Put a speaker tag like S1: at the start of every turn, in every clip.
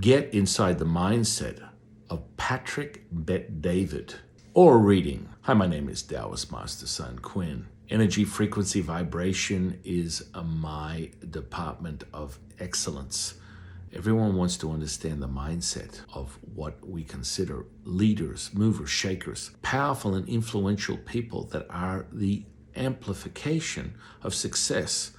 S1: Get inside the mindset of Patrick Bet-David or reading. Hi, my name is Taoist Master Sun Quinn. Energy, frequency, vibration is my department of excellence. Everyone wants to understand the mindset of what we consider leaders, movers, shakers, powerful and influential people that are the amplification of success.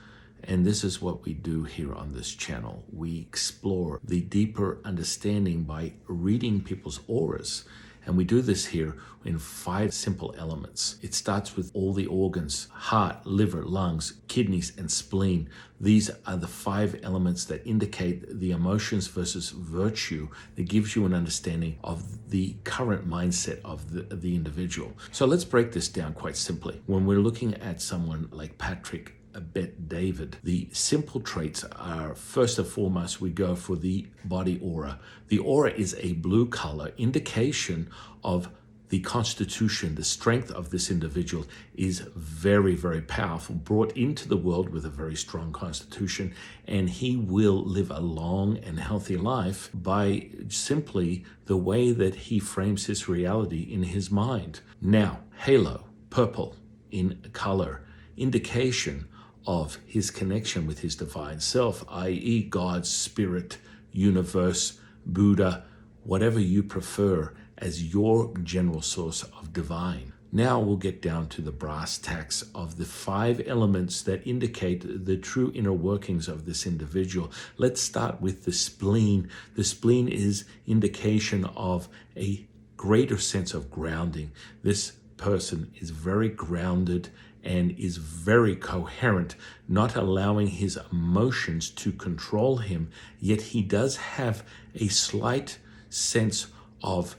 S1: And this is what we do here on this channel. We explore the deeper understanding by reading people's auras. And we do this here in 5 simple elements. It starts with all the organs: heart, liver, lungs, kidneys, and spleen. These are the 5 elements that indicate the emotions versus virtue that gives you an understanding of the current mindset of the individual. So let's break this down quite simply. When we're looking at someone like Patrick Bet-David, the simple traits are, first and foremost, we go for the body aura. The aura is a blue color, indication of the constitution. The strength of this individual is very, very powerful, brought into the world with a very strong constitution, and he will live a long and healthy life by simply the way that he frames his reality in his mind. Now, halo, purple in color, indication of his connection with his divine self, i.e. God, spirit, universe, Buddha, whatever you prefer as your general source of divine. Now we'll get down to the brass tacks of the 5 elements that indicate the true inner workings of this individual. Let's start with the spleen. The spleen is indication of a greater sense of grounding. This person is very grounded and is very coherent, not allowing his emotions to control him, yet he does have a slight sense of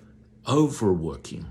S1: overworking,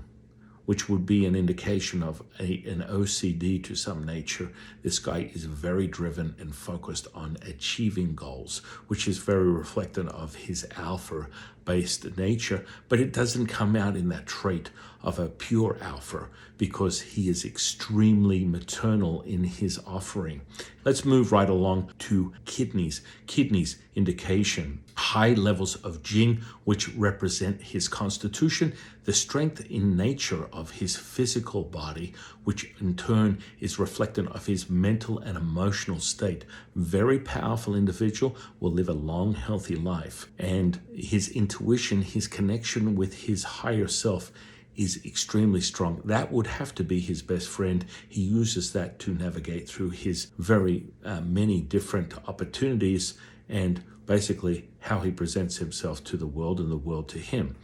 S1: which would be an indication of an OCD to some nature. This guy is very driven and focused on achieving goals, which is very reflective of his alpha-based nature, but it doesn't come out in that trait of a pure alpha because he is extremely maternal in his offering. Let's move right along to kidneys. Kidneys indication high levels of Jing, which represent his constitution, the strength in nature of his physical body, which in turn is reflective of his mental and emotional state. Very powerful individual, will live a long, healthy life. And his intuition, his connection with his higher self is extremely strong. That would have to be his best friend. He uses that to navigate through his very many different opportunities and basically how he presents himself to the world and the world to him.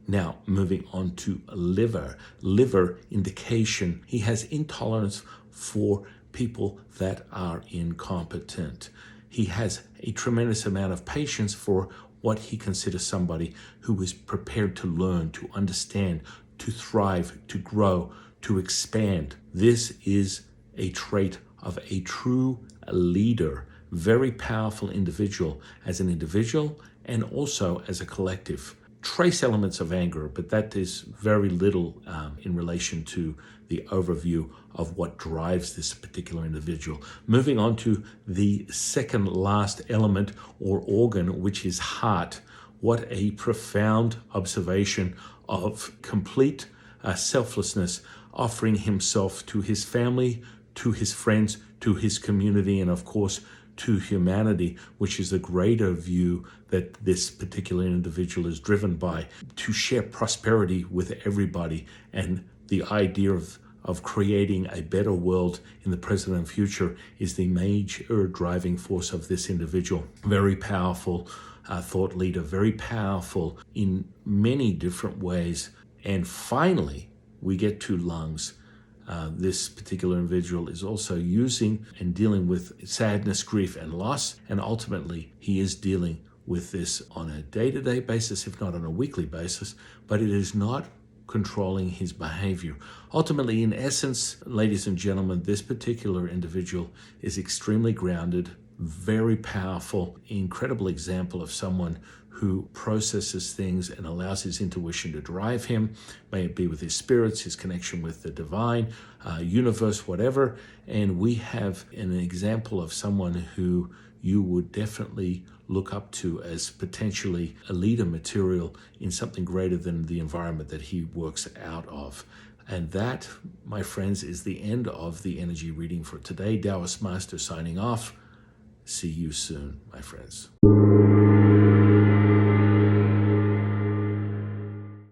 S1: Now, moving on to liver. Liver indication, he has intolerance for people that are incompetent. He has a tremendous amount of patience for what he considers somebody who is prepared to learn, to understand, to thrive, to grow, to expand. This is a trait of a true leader, very powerful individual as an individual and also as a collective. Trace elements of anger, but that is very little in relation to the overview of what drives this particular individual. Moving on to the second last element or organ, which is heart. What a profound observation of complete selflessness, offering himself to his family, to his friends, to his community, and of course, to humanity, which is a greater view that this particular individual is driven by, to share prosperity with everybody, and the idea of creating a better world in the present and future is the major driving force of this individual. Very powerful thought leader, very powerful in many different ways. And finally, we get to lungs. This particular individual is also using and dealing with sadness, grief, and loss. And ultimately, he is dealing with this on a day-to-day basis, if not on a weekly basis, but it is not controlling his behavior. Ultimately, in essence, ladies and gentlemen, this particular individual is extremely grounded, very powerful, incredible example of someone who processes things and allows his intuition to drive him, may it be with his spirits, his connection with the divine, universe, whatever. And we have an example of someone who you would definitely look up to as potentially a leader material in something greater than the environment that he works out of. And that, my friends, is the end of the energy reading for today. Taoist Master signing off. See you soon, my friends.